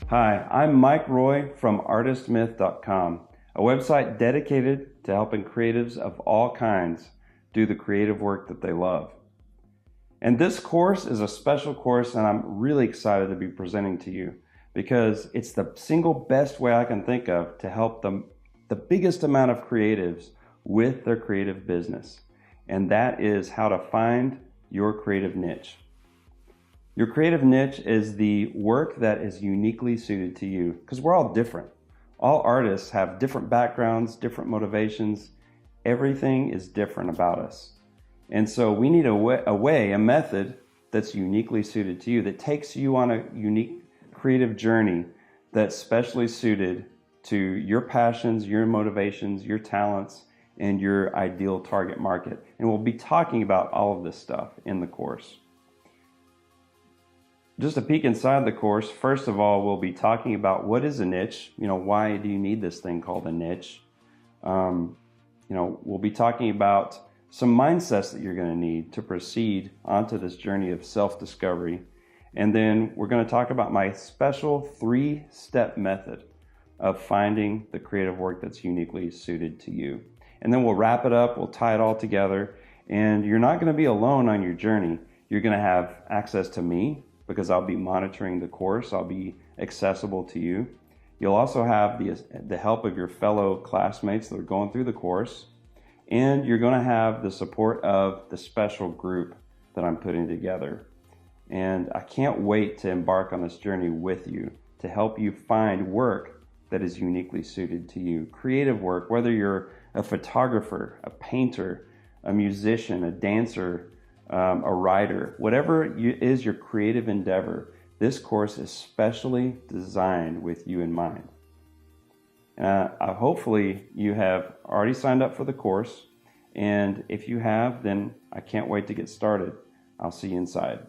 Hi, I'm Mike Roy from ArtistMyth.com, a website dedicated to helping creatives of all kinds do the creative work that they love. And this course is a special course, and I'm really excited to be presenting to you because it's the single best way I can think of to help the biggest amount of creatives with their creative business. And that is how to find your creative niche. Your creative niche is the work that is uniquely suited to you, because we're all different. All artists have different backgrounds, different motivations. Everything is different about us. And so we need a method that's uniquely suited to you, that takes you on a unique creative journey that's specially suited to your passions, your motivations, your talents, and your ideal target market. And we'll be talking about all of this stuff in the course. Just a peek inside the course, first of all, we'll be talking about what is a niche. Why do you need this thing called a niche? We'll be talking about some mindsets that you're going to need to proceed onto this journey of self-discovery. And then we're going to talk about my special 3-step method of finding the creative work that's uniquely suited to you. And then we'll wrap it up, we'll tie it all together, and you're not going to be alone on your journey. You're going to have access to me, because I'll be monitoring the course. I'll be accessible to you. You'll also have the help of your fellow classmates that are going through the course. And you're going to have the support of the special group that I'm putting together. And I can't wait to embark on this journey with you to help you find work that is uniquely suited to you. Creative work, whether you're a photographer, a painter, a musician, a dancer, a writer, whatever is your creative endeavor, this course is specially designed with you in mind. Hopefully you have already signed up for the course, and if you have, then I can't wait to get started. I'll see you inside.